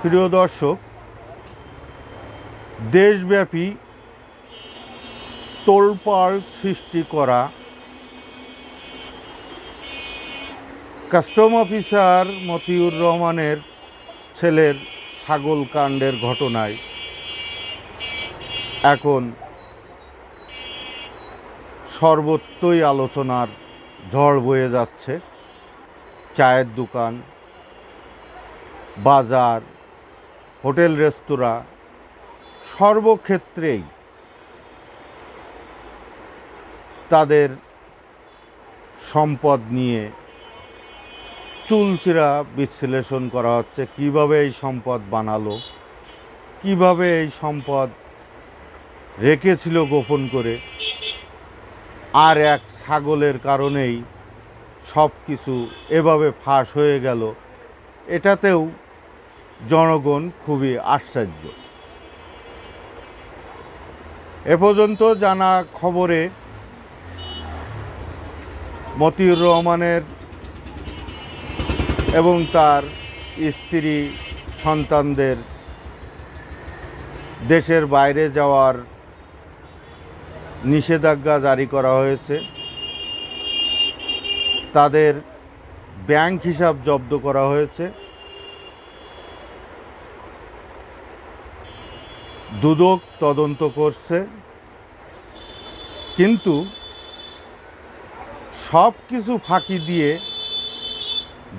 প্রিয় দর্শক, দেশব্যাপী তোলপাড় সৃষ্টি করা কাস্টম অফিসার মতিউর রহমানের ছেলের ছাগল কাণ্ডের ঘটনায় এখন সর্বত্রই আলোচনার ঝড় বয়ে যাচ্ছে। চায়ের দোকান, বাজার, হোটেল, রেস্তোরাঁ সর্বক্ষেত্রেই তাদের সম্পদ নিয়ে চুলচেরা বিশ্লেষণ করা হচ্ছে। কিভাবে এই সম্পদ বানালো, কিভাবে এই সম্পদ রেখেছিল গোপন করে, আর এক ছাগলের কারণেই সব কিছু এভাবে ফাঁস হয়ে গেল। এটাতেও জনগণ খুবই আশ্চর্য। এ পর্যন্ত জানা খবরে মতিউর রহমানের এবং তার স্ত্রী সন্তানদের দেশের বাইরে যাওয়ার নিষেধাজ্ঞা জারি করা হয়েছে। তাদের ব্যাংক হিসাব জব্দ করা হয়েছে। দুদক তদন্ত করছে, কিন্তু সব কিছু ফাঁকি দিয়ে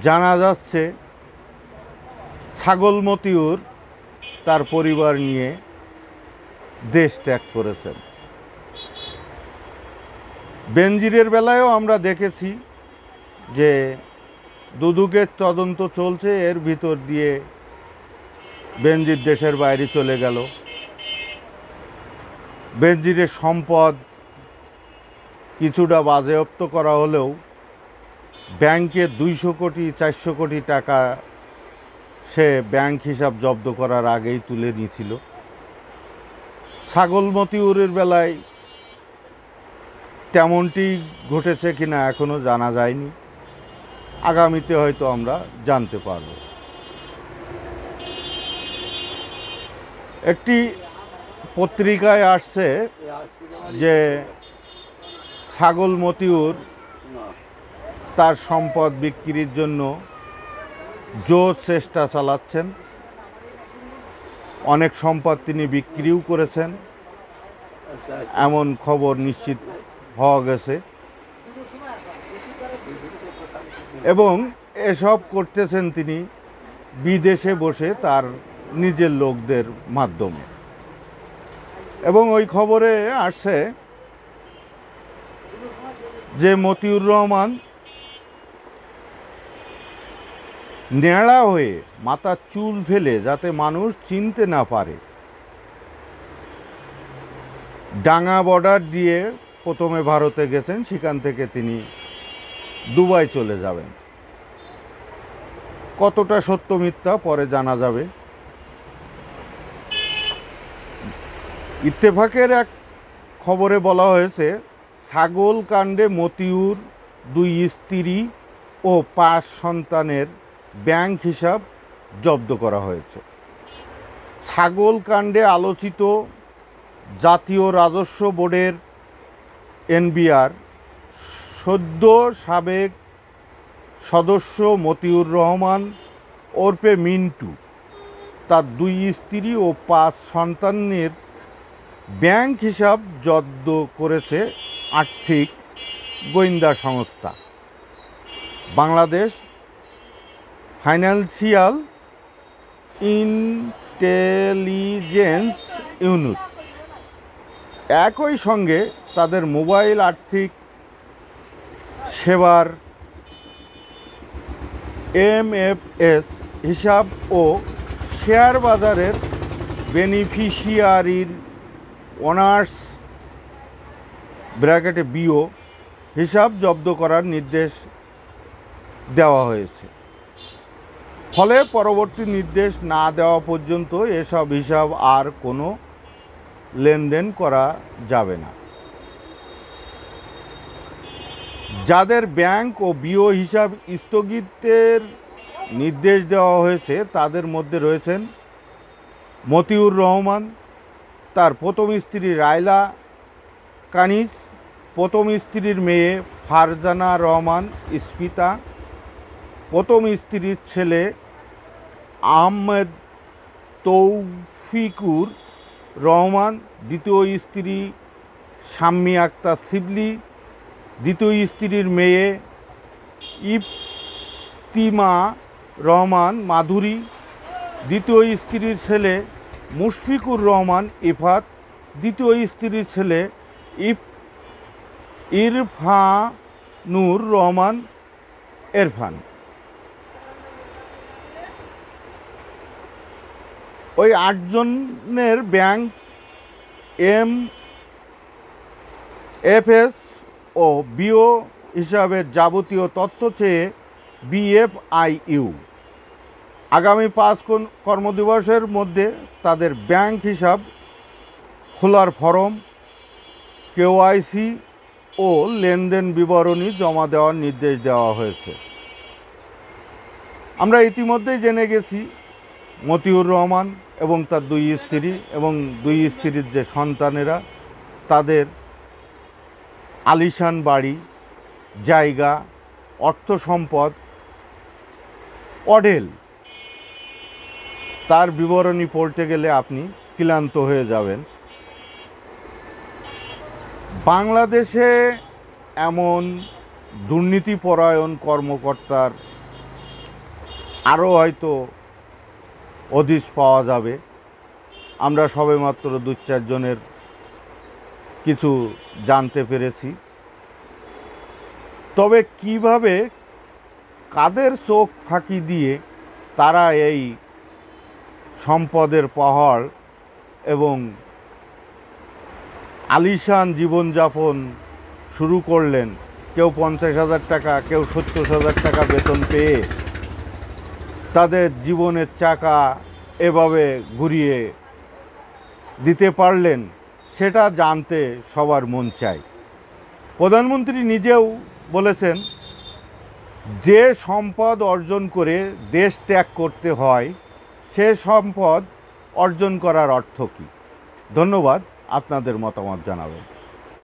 জানা যাচ্ছে ছাগল মতিউর তার পরিবার নিয়ে দেশ ত্যাগ করেছেন। বেনজিরের বেলায়ও আমরা দেখেছি যে দুদকের তদন্ত চলছে, এর ভিতর দিয়ে বেনজির দেশের বাইরে চলে গেল। বেনজিরের সম্পদ কিছুটা বাজেয়াপ্ত করা হলেও ব্যাংকে 200 কোটি 400 কোটি টাকা সে ব্যাংক হিসাব জব্দ করার আগেই তুলে নিয়েছিল। ছাগল মতিউরের বেলায় তেমনটি ঘটেছে কিনা এখনও জানা যায়নি। আগামীতে হয়তো আমরা জানতে পারব। একটি পত্রিকায় আসছে যে ছাগল মতিউর তার সম্পদ বিক্রির জন্য জোর চেষ্টা চালাচ্ছেন। অনেক সম্পদ তিনি বিক্রিও করেছেন, এমন খবর নিশ্চিত হওয়া গেছে। এবং এসব করতেছেন তিনি বিদেশে বসে তার নিজের লোকদের মাধ্যমে। এবং ওই খবরে আসছে যে মতিউর রহমান ন্যাড়া হয়ে মাথার চুল ফেলে, যাতে মানুষ চিনতে না পারে, ডাঙ্গা বর্ডার দিয়ে প্রথমে ভারতে গেছেন, সেখান থেকে তিনি দুবাই চলে যাবেন। কতটা সত্য মিথ্যা পরে জানা যাবে। ইত্তেফাকের এক খবরে বলা হয়েছে ছাগল কাণ্ডে মতিউর 2 স্ত্রী ও 5 সন্তানের ব্যাংক হিসাব জব্দ করা হয়েছে। ছাগল কাণ্ডে আলোচিত জাতীয় রাজস্ব বোর্ডের এনবিআর সদ্য সাবেক সদস্য মতিউর রহমান ওরফে মিন্টু তার 2 স্ত্রী ও 5 সন্তানের ব্যাংক হিসাব জব্দ করেছে আর্থিক গোয়েন্দা সংস্থা বাংলাদেশ ফাইন্যান্সিয়াল ইন্টেলিজেন্স ইউনিট। একই সঙ্গে তাদের মোবাইল আর্থিক সেবার এমএফএস হিসাব ও শেয়ার বাজারের বেনিফিশিয়ারির অনার্স বিও হিসাব জব্দ করার নির্দেশ দেওয়া হয়েছে। ফলে পরবর্তী নির্দেশ না দেওয়া পর্যন্ত এসব হিসাব আর কোনো লেনদেন করা যাবে না। যাদের ব্যাংক ও বিও হিসাব স্থগিতের নির্দেশ দেওয়া হয়েছে তাদের মধ্যে রয়েছেন মতিউর রহমান, তার প্রথম স্ত্রী রায়লা কানিজ, প্রথম স্ত্রীর মেয়ে ফারজানা রহমান স্মিতা, প্রথম স্ত্রীর ছেলে আহমেদ তৌফিকুর রহমান, দ্বিতীয় স্ত্রী শাম্মী আক্তার শিবলি, দ্বিতীয় স্ত্রীর মেয়ে ইফতিমা রহমান মাধুরী, দ্বিতীয় স্ত্রীর ছেলে মুশফিকুর রহমান ইফাত, দ্বিতীয় স্ত্রীর ছেলে ইরফানুর রহমান এরফান। ওই 8 জনের ব্যাংক এমএফএস ও বিও হিসাবের যাবতীয় তথ্য চেয়ে বিএফআইইউ আগামী 5 কর্মদিবসের মধ্যে তাদের ব্যাংক হিসাব খোলার ফরম, কেওয়াইসি ও লেনদেন বিবরণী জমা দেওয়ার নির্দেশ দেওয়া হয়েছে। আমরা ইতিমধ্যেই জেনে গেছি মতিউর রহমান এবং তার 2 স্ত্রী এবং 2 স্ত্রীর যে সন্তানেরা, তাদের আলিশান বাড়ি, জায়গা, অর্থ সম্পদ অঢেল। তার বিবরণী পড়তে গেলে আপনি ক্লান্ত হয়ে যাবেন। বাংলাদেশে এমন দুর্নীতিপরায়ণ কর্মকর্তার আরও হয়তো হদিশ পাওয়া যাবে। আমরা সবেমাত্র 2-4 জনের কিছু জানতে পেরেছি। তবে কিভাবে, কাদের চোখ ফাঁকি দিয়ে তারা এই সম্পদের পাহাড় এবং আলিশান জীবনযাপন শুরু করলেন, কেউ 50,000 টাকা, কেউ 70,000 টাকা বেতন পেয়ে তাদের জীবনের চাকা এভাবে ঘুরিয়ে দিতে পারলেন, সেটা জানতে সবার মন চায়। প্রধানমন্ত্রী নিজেও বলেছেন, যে সম্পদ অর্জন করে দেশ ত্যাগ করতে হয়, সে সম্পদ অর্জন করার অর্থ কী? ধন্যবাদ, আপনাদের মতামত জানাবেন।